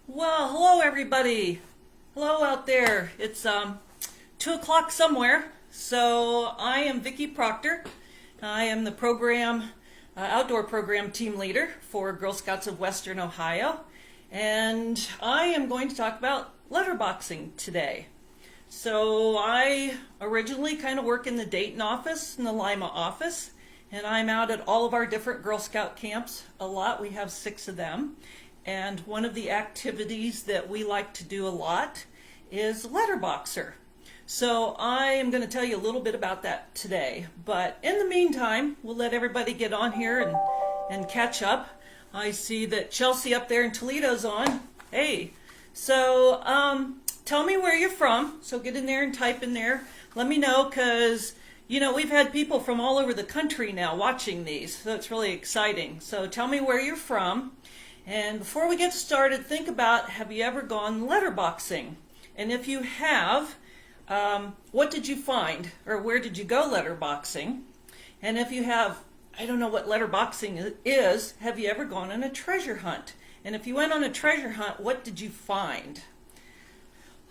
Well, hello everybody. Hello out there. It's 2 o'clock somewhere. So I am Vicki Proctor. I am the outdoor program team leader for Girl Scouts of Western Ohio. And I am going to talk about letterboxing today. So I originally kind of work in the Dayton office and the Lima office. And I'm out at all of our different Girl Scout camps a lot. We have 6 of them. And one of the activities that we like to do a lot is Letterboxer. So I am going to tell you a little bit about that today. But in the meantime, we'll let everybody get on here and catch up. I see that Chelsea up there in Toledo's on. Hey, so tell me where you're from. So get in there and type in there. Let me know because, we've had people from all over the country now watching these. So it's really exciting. So tell me where you're from. And before we get started, think about, have you ever gone letterboxing? And if you have, what did you find? Or where did you go letterboxing? And if you have, I don't know what letterboxing is, have you ever gone on a treasure hunt? And if you went on a treasure hunt, what did you find?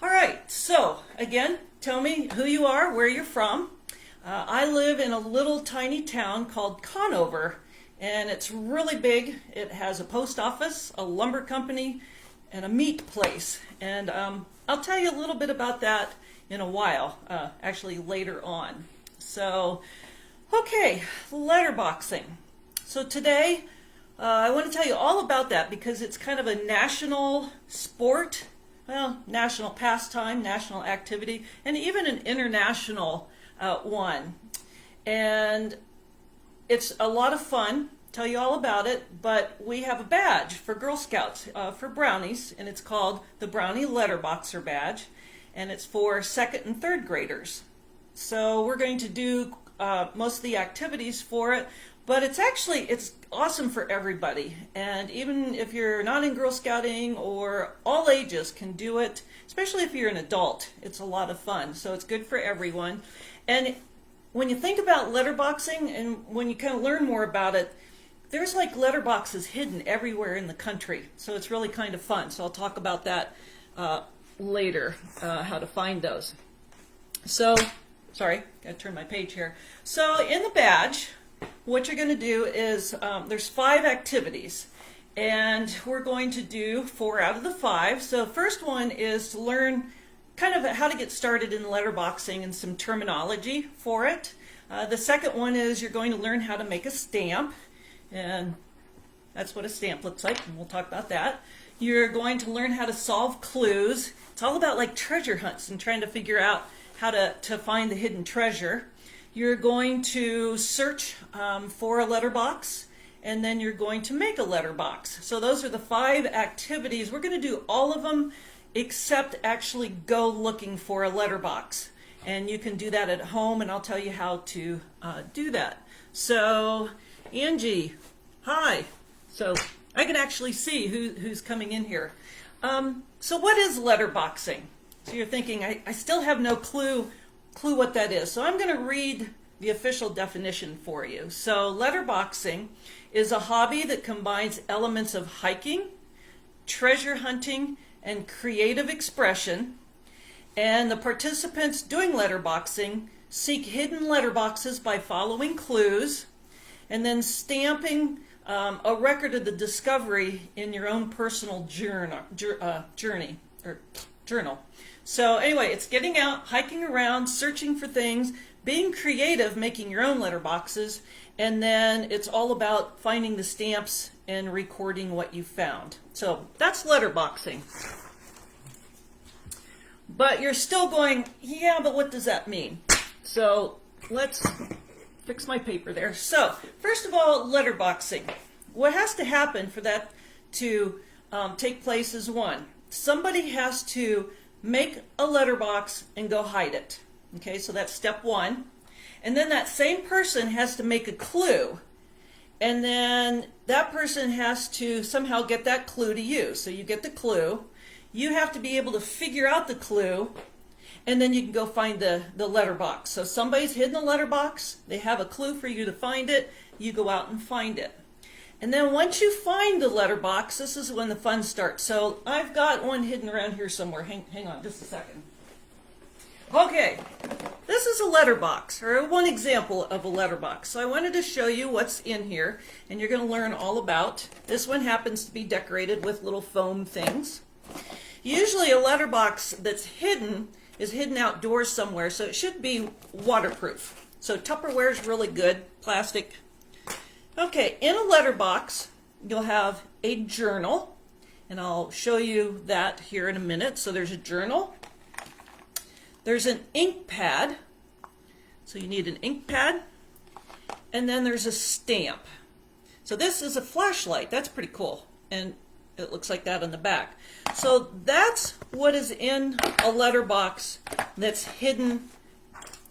All right, so again, tell me who you are, where you're from. I live in a little tiny town called Conover. And it's really big. It has a post office, a lumber company, and a meat place. And I'll tell you a little bit about that in a while, actually later on. So, okay, letterboxing. So today, I want to tell you all about that because it's kind of a national sport, national pastime, national activity, and even an international one. And it's a lot of fun, tell you all about it, but we have a badge for Girl Scouts, for Brownies, and it's called the Brownie Letterboxer badge, and it's for 2nd and 3rd graders. So we're going to do most of the activities for it, but it's awesome for everybody, and even if you're not in Girl Scouting or all ages can do it, especially if you're an adult. It's a lot of fun, so it's good for everyone. And when you think about letterboxing and when you kind of learn more about it, there's like letterboxes hidden everywhere in the country. So it's really kind of fun. So I'll talk about that later, how to find those. So, sorry, got to turn my page here. So in the badge, what you're going to do is there's 5 activities. And we're going to do 4 out of the 5. So first one is to learn kind of how to get started in letterboxing and some terminology for it. The second one is you're going to learn how to make a stamp, and that's what a stamp looks like, and we'll talk about that. You're going to learn how to solve clues. It's all about like treasure hunts and trying to figure out how to find the hidden treasure. You're going to search for a letterbox, and then you're going to make a letterbox. So those are the 5 activities. We're going to do all of them except actually go looking for a letterbox. And you can do that at home, and I'll tell you how to do that. So, Angie, hi. So I can actually see who's coming in here. So what is letterboxing? So you're thinking, I still have no clue what that is. So I'm going to read the official definition for you. So letterboxing is a hobby that combines elements of hiking, treasure hunting, and creative expression, and the participants doing letterboxing seek hidden letterboxes by following clues and then stamping a record of the discovery in your own personal journal. So anyway, it's getting out, hiking around, searching for things, being creative, making your own letterboxes, and then it's all about finding the stamps and recording what you found. So that's letterboxing. But you're still going, yeah, but what does that mean? So let's fix my paper there. So first of all, letterboxing. What has to happen for that to take place is one, somebody has to make a letterbox and go hide it. Okay, so that's step 1. And then that same person has to make a clue. And then that person has to somehow get that clue to you. So you get the clue. You have to be able to figure out the clue. And then you can go find the letterbox. So somebody's hidden the letterbox. They have a clue for you to find it. You go out and find it. And then once you find the letterbox, this is when the fun starts. So I've got one hidden around here somewhere. Hang on just a second. Okay, this is a letterbox, or one example of a letterbox. So I wanted to show you what's in here, and you're going to learn all about. This one happens to be decorated with little foam things. Usually a letterbox that's hidden is hidden outdoors somewhere, so it should be waterproof. So Tupperware is really good, plastic. Okay, in a letterbox, you'll have a journal, and I'll show you that here in a minute. So there's a journal. There's an ink pad, so you need an ink pad, and then there's a stamp. So this is a flashlight. That's pretty cool, and it looks like that on the back. So that's what is in a letterbox that's hidden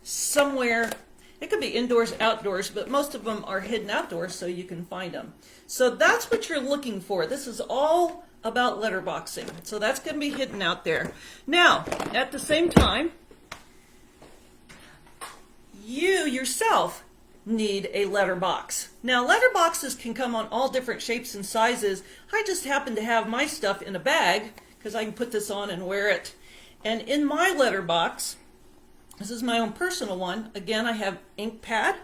somewhere. It could be indoors, outdoors, but most of them are hidden outdoors so you can find them. So that's what you're looking for. This is all about letterboxing. So that's going to be hidden out there. Now, at the same time, you yourself need a letterbox. Now, letterboxes can come on all different shapes and sizes. I just happen to have my stuff in a bag because I can put this on and wear it. And in my letterbox, this is my own personal one. Again, I have ink pad.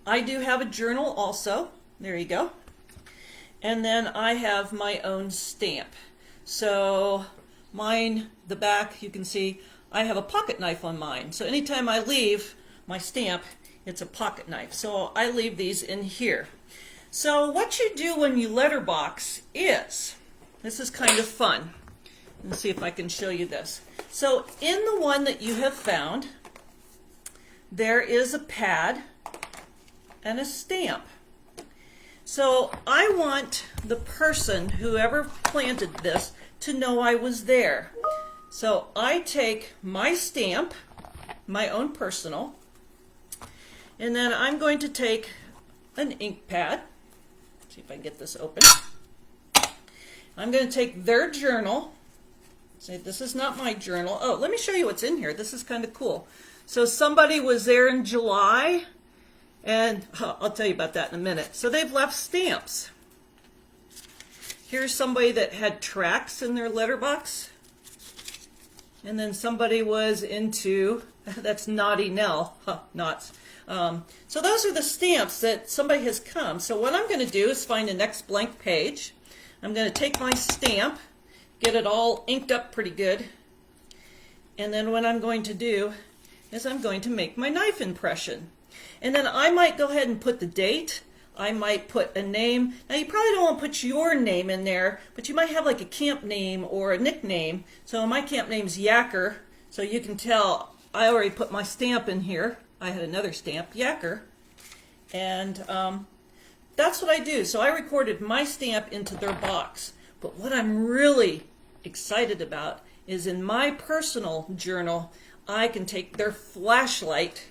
I do have a journal also. There you go. And then I have my own stamp. So mine, the back, you can see I have a pocket knife on mine. So anytime I leave my stamp, it's a pocket knife. So I leave these in here. So what you do when you letterbox is, this is kind of fun. Let's see if I can show you this. So in the one that you have found, there is a pad and a stamp. So I want the person, whoever planted this, to know I was there. So I take my stamp, my own personal, and then I'm going to take an ink pad. Let's see if I can get this open. I'm going to take their journal. Say, this is not my journal. Oh, let me show you what's in here. This is kind of cool. So somebody was there in July, and I'll tell you about that in a minute. So they've left stamps. Here's somebody that had tracks in their letterbox. And then somebody was into, that's Naughty Nell, knots. So those are the stamps that somebody has come. So what I'm going to do is find the next blank page. I'm going to take my stamp, get it all inked up pretty good. And then what I'm going to do is I'm going to make my knife impression. And then I might go ahead and put the date. I might put a name. Now you probably don't want to put your name in there, but you might have like a camp name or a nickname. So my camp name's Yacker, so you can tell I already put my stamp in here. I had another stamp, Yacker. And that's what I do. So I recorded my stamp into their box. But what I'm really excited about is in my personal journal, I can take their flashlight.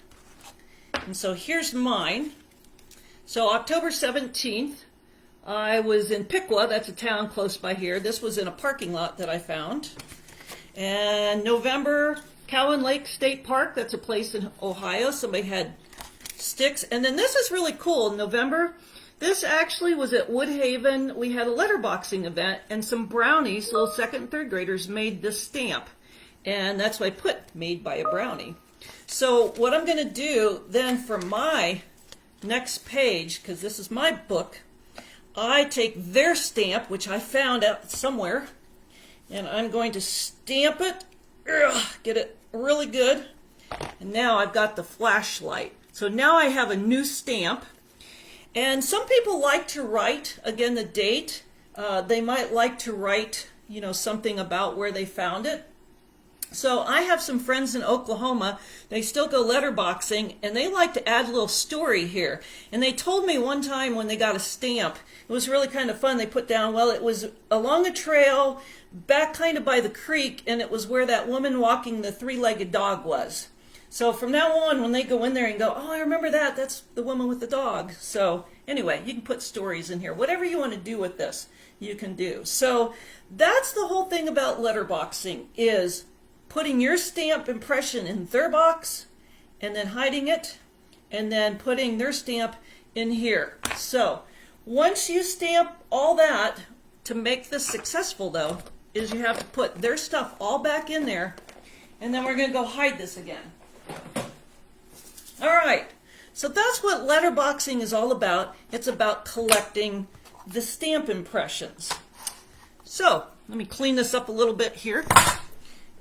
And so here's mine. So October 17th, I was in Piqua, that's a town close by here. This was in a parking lot that I found. And November, Cowan Lake State Park, that's a place in Ohio. Somebody had sticks. And then this is really cool. November, this actually was at Woodhaven. We had a letterboxing event, and some brownies, little second and third graders, made this stamp. And that's why I put made by a brownie. So what I'm going to do then for my next page, because this is my book, I take their stamp, which I found out somewhere, and I'm going to stamp it, get it really good, and now I've got the flashlight. So now I have a new stamp, and some people like to write, again, the date. They might like to write, something about where they found it. So I have some friends in Oklahoma, they still go letterboxing, and they like to add a little story here. And they told me one time when they got a stamp, it was really kind of fun, they put down, well, it was along a trail, back kind of by the creek, and it was where that woman walking the three-legged dog was. So from now on, when they go in there and go, oh, I remember that, that's the woman with the dog. So anyway, you can put stories in here. Whatever you want to do with this, you can do. So that's the whole thing about letterboxing, is putting your stamp impression in their box, and then hiding it, and then putting their stamp in here. So once you stamp all that, to make this successful though, is you have to put their stuff all back in there, and then we're going to go hide this again. All right, so that's what letterboxing is all about. It's about collecting the stamp impressions. So let me clean this up a little bit here,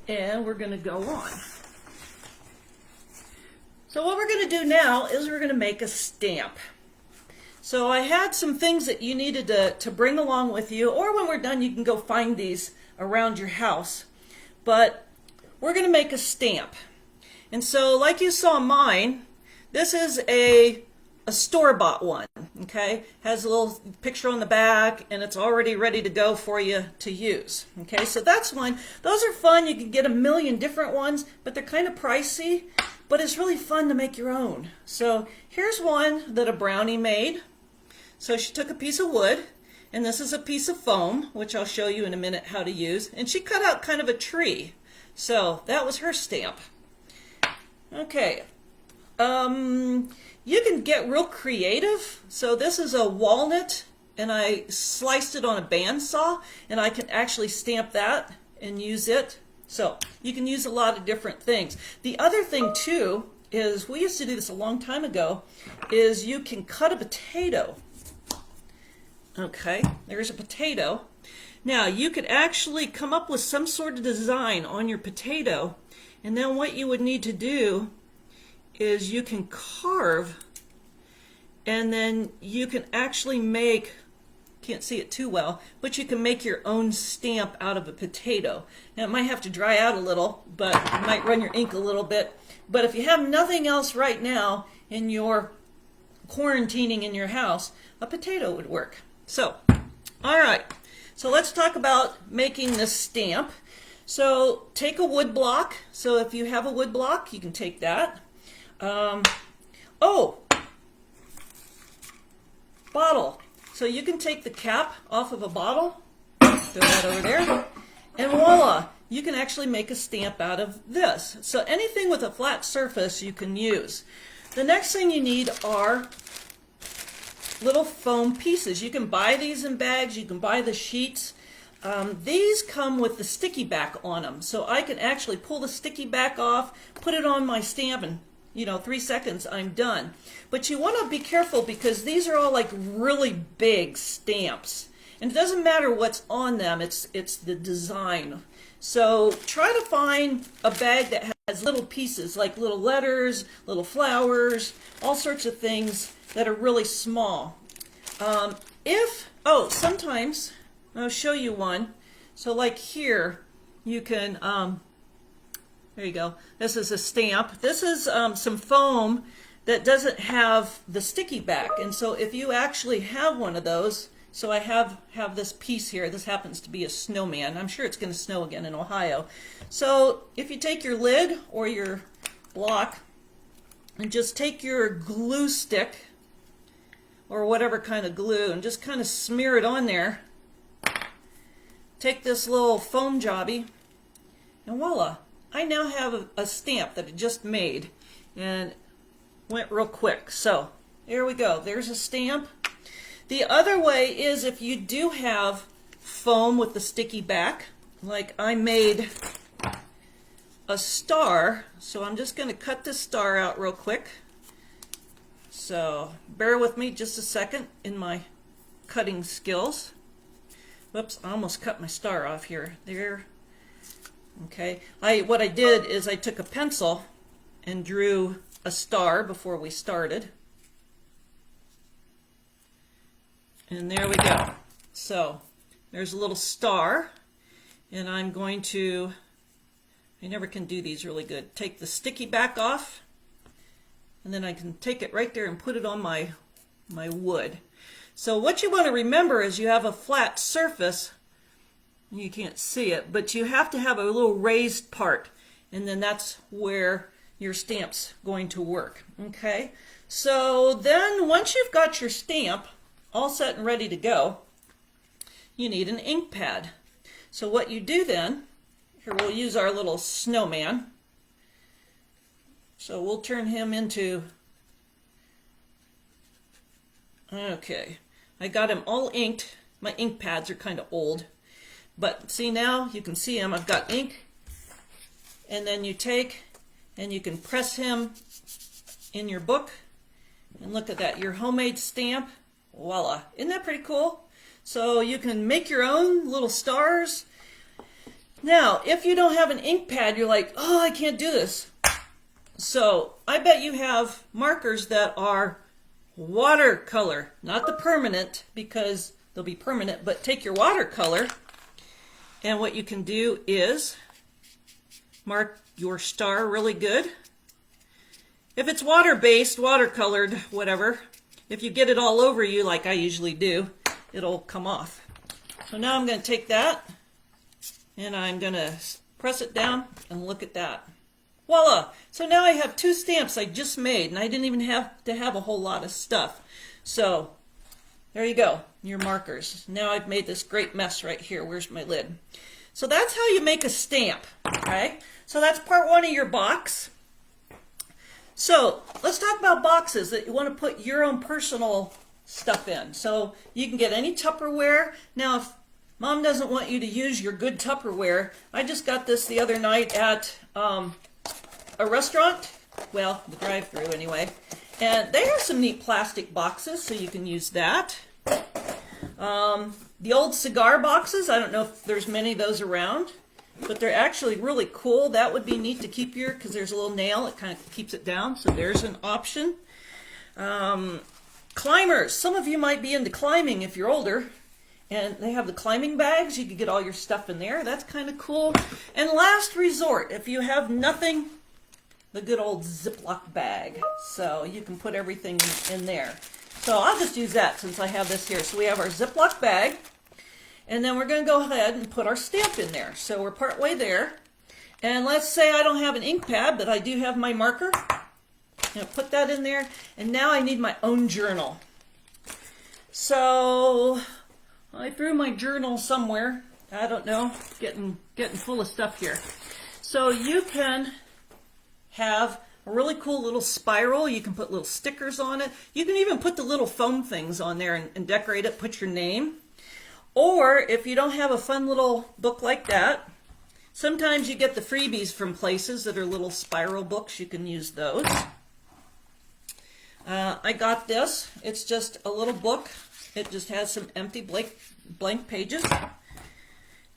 and we're going to go on. So what we're going to do now is we're going to make a stamp. So I had some things that you needed to bring along with you, or when we're done you can go find these around your house. But we're going to make a stamp. And so like you saw mine, this is a store-bought one, okay? Has a little picture on the back, and it's already ready to go for you to use, okay? So that's one. Those are fun. You can get a million different ones, but they're kind of pricey, but it's really fun to make your own. So here's one that a Brownie made. So she took a piece of wood, and this is a piece of foam, which I'll show you in a minute how to use, and she cut out kind of a tree. So that was her stamp. Okay. You can get real creative. So this is a walnut, and I sliced it on a bandsaw, and I can actually stamp that and use it. So you can use a lot of different things. The other thing too is, we used to do this a long time ago, is you can cut a potato. Okay, there's a potato. Now you could actually come up with some sort of design on your potato, and then what you would need to do is you can carve, and then you can actually make, can't see it too well, but you can make your own stamp out of a potato. Now it might have to dry out a little, but it might run your ink a little bit. But if you have nothing else right now and you're quarantining in your house, a potato would work. So, all right, so let's talk about making this stamp. So take a wood block. So if you have a wood block, you can take that. Bottle. So you can take the cap off of a bottle, throw that over there, and voila, you can actually make a stamp out of this. So anything with a flat surface you can use. The next thing you need are little foam pieces. You can buy these in bags, you can buy the sheets. These come with the sticky back on them, so I can actually pull the sticky back off, put it on my stamp, and 3 seconds, I'm done. But you want to be careful because these are all like really big stamps. And it doesn't matter what's on them, it's the design. So try to find a bag that has little pieces, like little letters, little flowers, all sorts of things that are really small. Sometimes, I'll show you one. So like here, you can, there you go. This is a stamp. This is some foam that doesn't have the sticky back. And so if you actually have one of those, so I have this piece here. This happens to be a snowman. I'm sure it's going to snow again in Ohio. So if you take your lid or your block and just take your glue stick or whatever kind of glue and just kind of smear it on there. Take this little foam jobby and voila. I now have a stamp that I just made and went real quick. So there we go. There's a stamp. The other way is if you do have foam with the sticky back, like I made a star. So I'm just going to cut this star out real quick. So bear with me just a second in my cutting skills. Whoops, I almost cut my star off here. There. Okay, what I did is I took a pencil and drew a star before we started. And there we go. So there's a little star, and I'm going to, I never can do these really good, take the sticky back off, and then I can take it right there and put it on my wood. So what you want to remember is you have a flat surface. You can't see it, but you have to have a little raised part, and then that's where your stamp's going to work. Okay, so then once you've got your stamp all set and ready to go, you need an ink pad. So what you do then, here we'll use our little snowman. So we'll turn him into Okay, I got him all inked. My ink pads are kind of old, but see, now you can see him. I've got ink, and then you take and you can press him in your book, and look at that, your homemade stamp. Voila, isn't that pretty cool? So you can make your own little stars. Now, if you don't have an ink pad, you're like, oh, I can't do this. So I bet you have markers that are watercolor, not the permanent, because they'll be permanent, but take your watercolor, and what you can do is mark your star really good. If it's water-based, watercolored, whatever, if you get it all over you like I usually do, it'll come off. So now I'm going to take that and I'm going to press it down and look at that. Voila! So now I have 2 stamps I just made, and I didn't even have to have a whole lot of stuff. So there you go, your markers. Now I've made this great mess right here. Where's my lid? So that's how you make a stamp, okay? So that's part 1 of your box. So let's talk about boxes that you want to put your own personal stuff in. So you can get any Tupperware. Now, if Mom doesn't want you to use your good Tupperware, I just got this the other night at a restaurant, well, the drive-thru anyway, and they have some neat plastic boxes, so you can use that. The old cigar boxes, I don't know if there's many of those around, but they're actually really cool. That would be neat to keep here because there's a little nail. It kind of keeps it down, so there's an option. Climbers. Some of you might be into climbing if you're older, and they have the climbing bags. You can get all your stuff in there. That's kind of cool. And last resort, if you have nothing, the good old Ziploc bag. So you can put everything in there. So I'll just use that since I have this here. So we have our Ziploc bag, and then we're going to go ahead and put our stamp in there. So we're partway there. And let's say I don't have an ink pad, but I do have my marker. I'm going to put that in there. And now I need my own journal. So I threw my journal somewhere. I don't know, getting full of stuff here. So you can have a really cool little spiral. You can put little stickers on it. You can even put the little foam things on there and decorate it, put your name. Or if you don't have a fun little book like that, sometimes you get the freebies from places that are little spiral books. You can use those. I got this. It's just a little book. It just has some empty blank pages.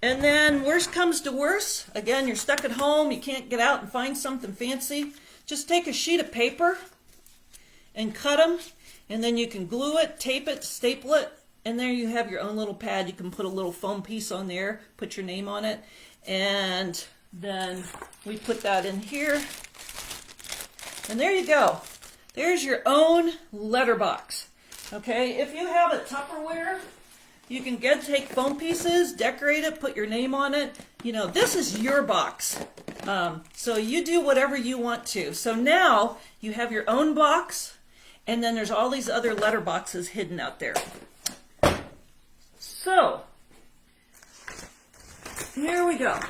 And then worst comes to worst, again, you're stuck at home, you can't get out and find something fancy. Just take a sheet of paper and cut them, and then you can glue it, tape it, staple it, and there you have your own little pad. You can put a little foam piece on there, put your name on it, and then we put that in here. And there you go. There's your own letterbox. Okay, if you have a Tupperware, you can take foam pieces, decorate it, put your name on it. You know, this is your box. So you do whatever you want to. So now you have your own box, and then there's all these other letter boxes hidden out there. So here we go.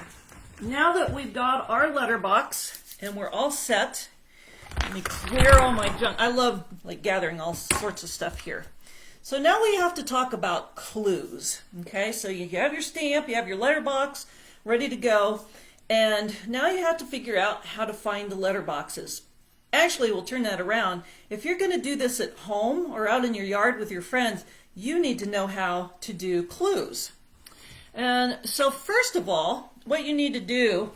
Now that we've got our letterbox and we're all set, let me clear all my junk. I love gathering all sorts of stuff here. So now we have to talk about clues. Okay, so you have your stamp, you have your letterbox ready to go, and now you have to figure out how to find the letterboxes. Actually, we'll turn that around. If you're going to do this at home or out in your yard with your friends, you need to know how to do clues. And so first of all, what you need to do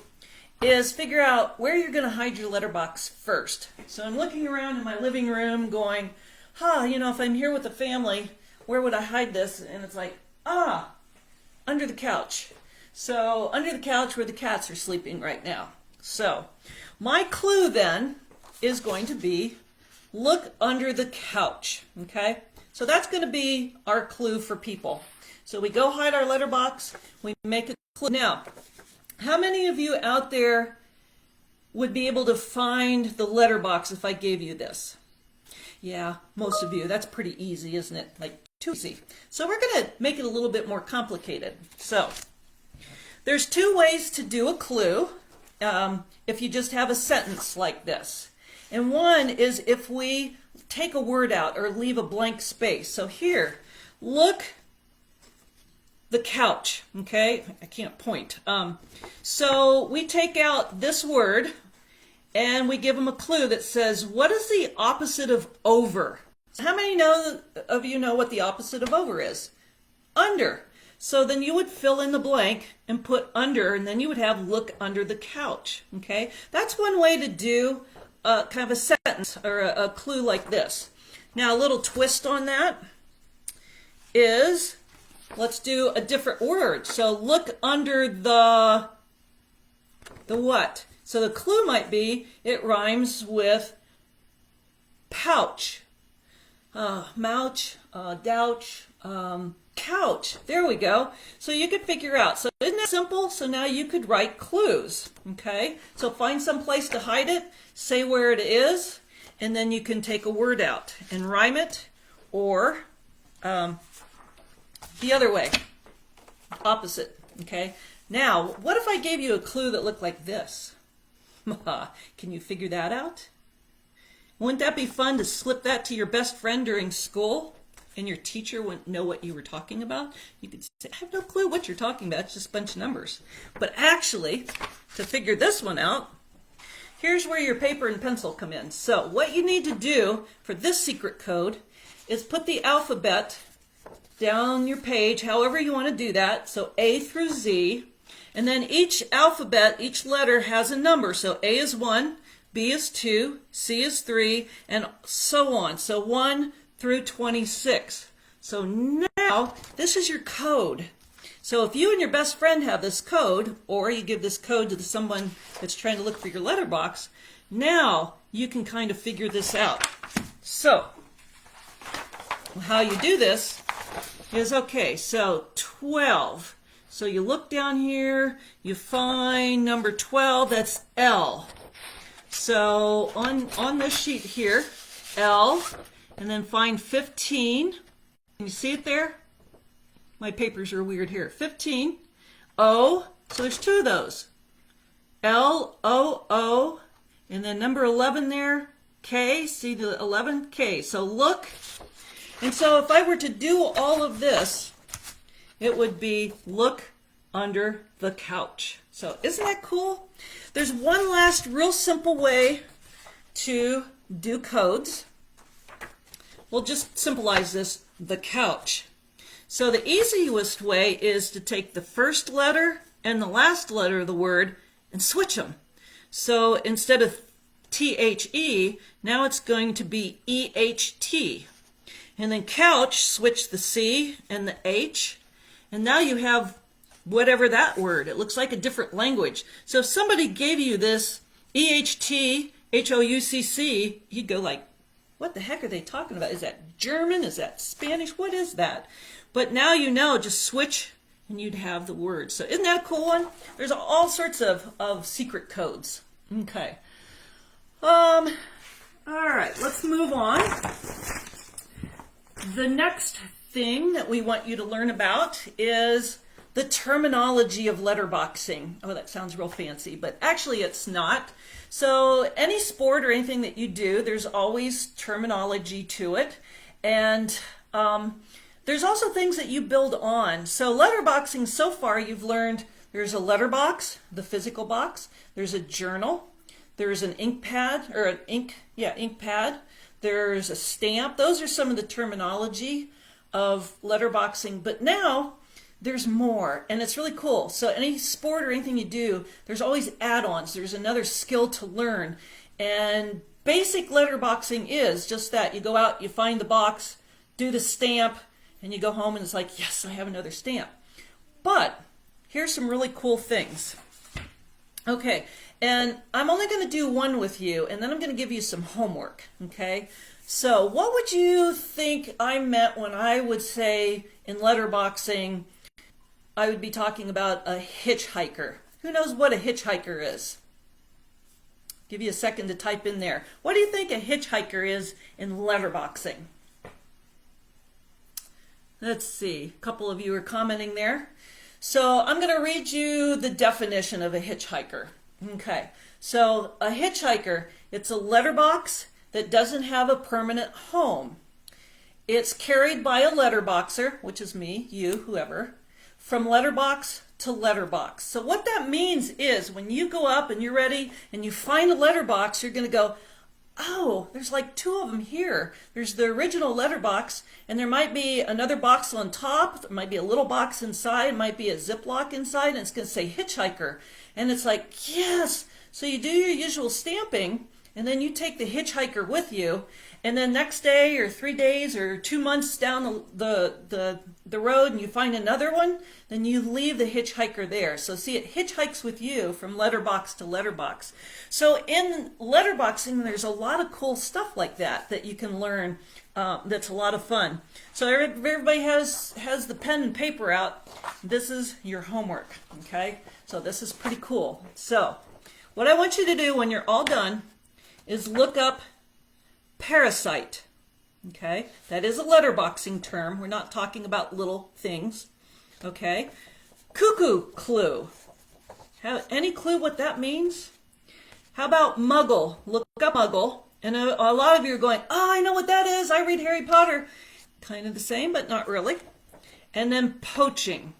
is figure out where you're going to hide your letterbox first. So I'm looking around in my living room going, you know, if I'm here with a family, where would I hide this? And it's like, under the couch. So under the couch where the cats are sleeping right now. So my clue then is going to be look under the couch. Okay, so that's going to be our clue for people. So we go hide our letterbox, we make a clue. Now, how many of you out there would be able to find the letterbox if I gave you this? Yeah, most of you. That's pretty easy, isn't it? Like, too easy. So we're going to make it a little bit more complicated. So there's 2 ways to do a clue if you just have a sentence like this. And one is if we take a word out or leave a blank space. So here, look, the couch, okay? I can't point. So we take out this word and we give them a clue that says, what is the opposite of over? How many of you know what the opposite of over is? Under. So then you would fill in the blank and put under, and then you would have look under the couch, okay? That's one way to do kind of a sentence or a clue like this. Now a little twist on that is, let's do a different word. So look under the what? So the clue might be, it rhymes with pouch, mouch, douch, couch. There we go. So you could figure out. So isn't that simple? So now you could write clues. Okay. So find some place to hide it, say where it is, and then you can take a word out and rhyme it, or the other way, opposite. Okay. Now, what if I gave you a clue that looked like this? Can you figure that out? Wouldn't that be fun to slip that to your best friend during school? And your teacher wouldn't know what you were talking about? You could say, I have no clue what you're talking about. It's just a bunch of numbers. But actually, to figure this one out, here's where your paper and pencil come in. So what you need to do for this secret code is put the alphabet down your page, however you want to do that. So A through Z. And then each alphabet, each letter has a number. So A is 1, B is 2, C is 3, and so on. So 1 through 26. So now this is your code. So if you and your best friend have this code, or you give this code to someone that's trying to look for your letterbox, now you can kind of figure this out. So how you do this is, okay, so 12. So you look down here, you find number 12, that's L. So on this sheet here, L, and then find 15. Can you see it there? My papers are weird here. 15. O. So there's two of those. L, O, O. And then number 11 there. K. See the 11? K. So look. And so if I were to do all of this, it would be look under the couch. So isn't that cool? There's one last real simple way to do codes. We'll just symbolize this, the couch. So the easiest way is to take the first letter and the last letter of the word and switch them. So instead of T-H-E, now it's going to be E-H-T. And then couch, switch the C and the H. And now you have whatever that word. It looks like a different language. So if somebody gave you this E-H-T, H-O-U-C-C, you'd go like, what the heck are they talking about? Is that German? Is that Spanish? What is that? But now you know, just switch and you'd have the word. So isn't that a cool one? There's all sorts of secret codes. Okay. All right, let's move on. The next thing that we want you to learn about is the terminology of letterboxing. Oh, that sounds real fancy, but actually it's not. So any sport or anything that you do, there's always terminology to it. And there's also things that you build on. So letterboxing, so far you've learned there's a letterbox, the physical box. There's a journal. There's an ink pad, or an ink pad. There's a stamp. Those are some of the terminology of letterboxing. But now there's more, and it's really cool. So any sport or anything you do, there's always add-ons. There's another skill to learn. And basic letterboxing is just that. You go out, you find the box, do the stamp, and you go home and it's like, yes, I have another stamp. But here's some really cool things. Okay, and I'm only going to do one with you, and then I'm going to give you some homework, okay? So what would you think I meant when I would say in letterboxing, I would be talking about a hitchhiker? Who knows what a hitchhiker is? Give you a second to type in there. What do you think a hitchhiker is in letterboxing? Let's see, a couple of you are commenting there. So I'm going to read you the definition of a hitchhiker. Okay, so a hitchhiker, it's a letterbox that doesn't have a permanent home. It's carried by a letterboxer, which is me, you, whoever, from letterbox to letterbox. So what that means is when you go up and you're ready and you find a letterbox, you're going to go, oh, there's like two of them here. There's the original letterbox, and there might be another box on top. There might be a little box inside. It might be a Ziploc inside, and it's going to say hitchhiker. And it's like, yes. So you do your usual stamping, and then you take the hitchhiker with you, and then next day or 3 days or 2 months down the road and you find another one, then you leave the hitchhiker there. So see, it hitchhikes with you from letterbox to letterbox. So in letterboxing, there's a lot of cool stuff like that you can learn. That's a lot of fun. So everybody has the pen and paper out. This is your homework, okay? So this is pretty cool. So what I want you to do when you're all done is look up parasite. Okay, that is a letterboxing term. We're not talking about little things. Okay, cuckoo clue. Have any clue what that means? How about muggle? Look up muggle. And a lot of you are going, oh, I know what that is. I read Harry Potter. Kind of the same, but not really. And then poaching.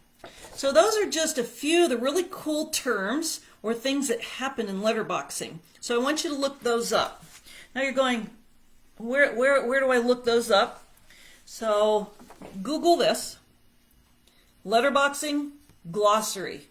So those are just a few of the really cool terms or things that happen in letterboxing. So I want you to look those up. Now you're going, where do I look those up? So Google this, letterboxing glossary,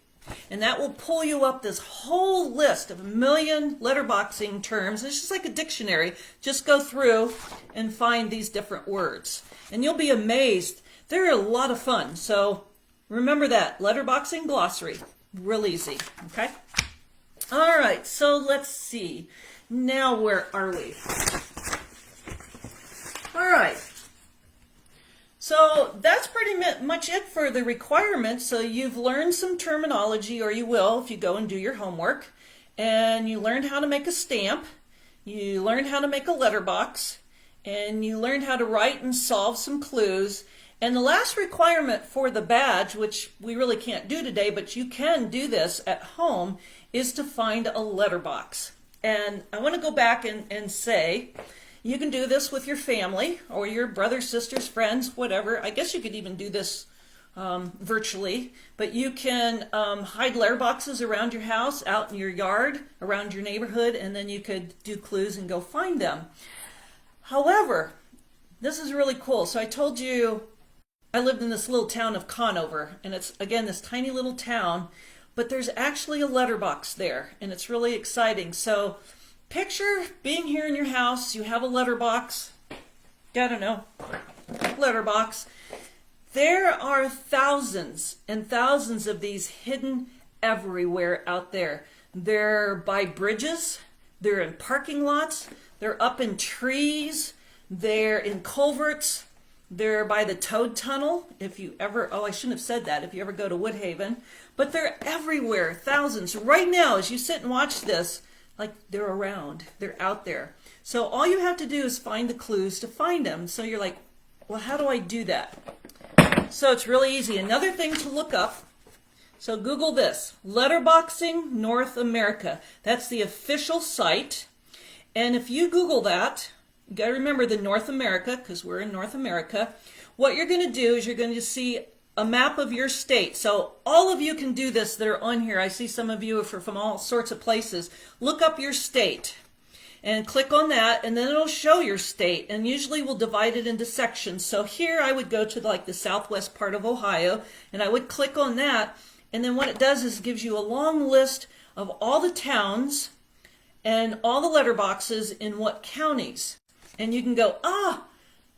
and that will pull you up this whole list of 1 million letterboxing terms. It's just like a dictionary. Just go through and find these different words, and you'll be amazed. They're a lot of fun. So remember that, letterboxing glossary, real easy, okay? All right, so let's see. Now where are we? All right. So that's pretty much it for the requirements. So you've learned some terminology, or you will if you go and do your homework. And you learned how to make a stamp. You learned how to make a letterbox. And you learned how to write and solve some clues. And the last requirement for the badge, which we really can't do today, but you can do this at home, is to find a letterbox. And I want to go back and say, you can do this with your family or your brothers, sisters, friends, whatever. I guess you could even do this virtually, but you can hide letterboxes around your house, out in your yard, around your neighborhood, and then you could do clues and go find them. However, this is really cool. So I told you I lived in this little town of Conover, and it's, again, this tiny little town, but there's actually a letterbox there, and it's really exciting. So picture being here in your house, you have a letterbox, I don't know, letterbox. There are thousands and thousands of these hidden everywhere out there. They're by bridges, they're in parking lots, they're up in trees, they're in culverts, they're by the Toad Tunnel, if you ever, oh, I shouldn't have said that, if you ever go to Woodhaven. But they're everywhere, thousands. Right now, as you sit and watch this, like they're around, they're out there. So all you have to do is find the clues to find them. So you're like, well, how do I do that? So it's really easy. Another thing to look up, so Google this, Letterboxing North America. That's the official site. And if you Google that, you got to remember the North America, because we're in North America. What you're going to do is you're going to see a map of your state. So all of you can do this that are on here. I see some of you are from all sorts of places. Look up your state and click on that, and then it'll show your state, and usually we'll divide it into sections. So here I would go to like the southwest part of Ohio, and I would click on that, and then what it does is it gives you a long list of all the towns and all the letterboxes in what counties. And you can go,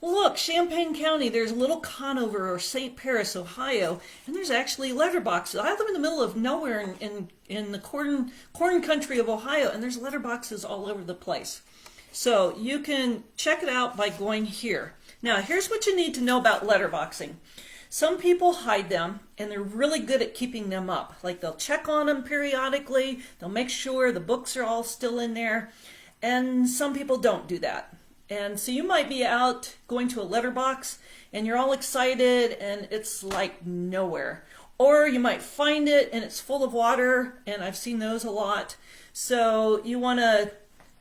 look, Champaign County, there's Little Conover or St. Paris, Ohio, and there's actually letterboxes. I live in the middle of nowhere in the corn country of Ohio, and there's letterboxes all over the place. So you can check it out by going here. Now, here's what you need to know about letterboxing. Some people hide them, and they're really good at keeping them up. Like they'll check on them periodically, they'll make sure the books are all still in there, and some people don't do that. And so you might be out going to a letterbox and you're all excited and it's like nowhere. Or you might find it and it's full of water, and I've seen those a lot. So you want to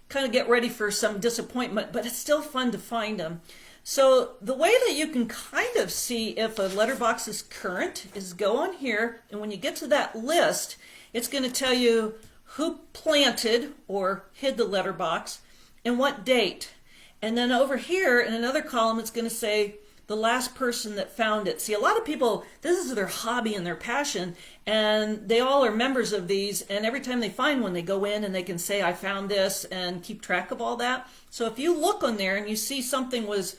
kind of get ready for some disappointment, but it's still fun to find them. So the way that you can kind of see if a letterbox is current is go on here, and when you get to that list, it's going to tell you who planted or hid the letterbox and what date. And then over here in another column, it's going to say the last person that found it. See, a lot of people, this is their hobby and their passion, and they all are members of these, and every time they find one, they go in and they can say, I found this, and keep track of all that. So if you look on there and you see something was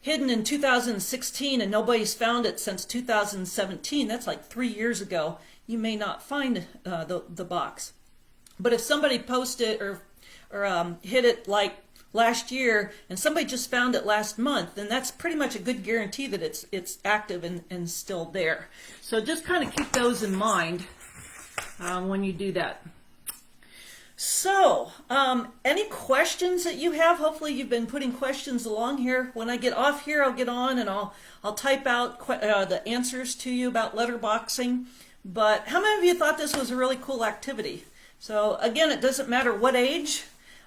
hidden in 2016 and nobody's found it since 2017, that's like 3 years ago, you may not find the box. But if somebody posted or hid it like last year and somebody just found it last month, then that's pretty much a good guarantee that it's active and still there. So just kind of keep those in mind when you do that. So any questions that you have? Hopefully you've been putting questions along here. When I get off here, I'll get on and I'll type out the answers to you about letterboxing. But how many of you thought this was a really cool activity? So again, it doesn't matter what age.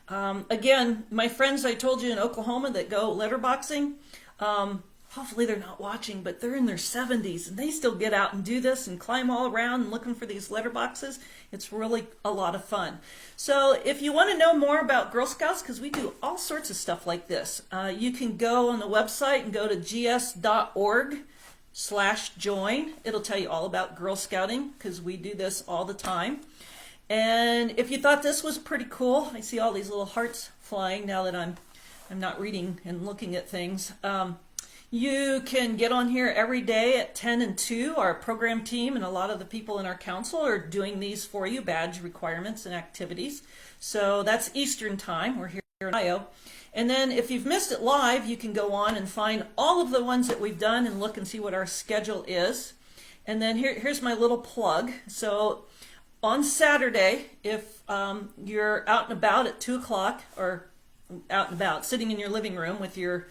Again, my friends I told you in Oklahoma that go letterboxing, hopefully they're not watching, but they're in their 70s and they still get out and do this and climb all around and looking for these letterboxes. It's really a lot of fun. So if you want to know more about Girl Scouts, because we do all sorts of stuff like this, you can go on the website and go to gs.org/join. It'll tell you all about Girl Scouting because we do this all the time. And if you thought this was pretty cool, I see all these little hearts flying now that I'm not reading and looking at things. You can get on here every day at 10 and 2. Our program team and a lot of the people in our council are doing these for you, badge requirements and activities. So that's Eastern time. We're here in Ohio. And then if you've missed it live, you can go on and find all of the ones that we've done and look and see what our schedule is. And then here's my little plug. So on Saturday, if you're out and about at 2 o'clock or out and about, sitting in your living room with your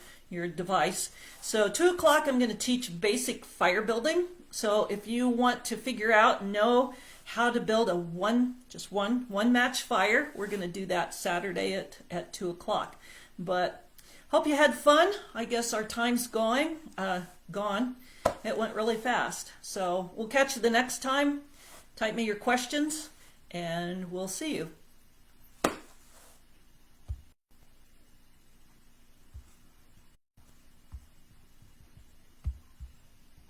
device. So 2 o'clock, I'm going to teach basic fire building. So if you want to figure out and know how to build a one match fire, we're going to do that Saturday at 2 o'clock. But hope you had fun. I guess our time's gone. It went really fast. So we'll catch you the next time. Type me your questions and we'll see you.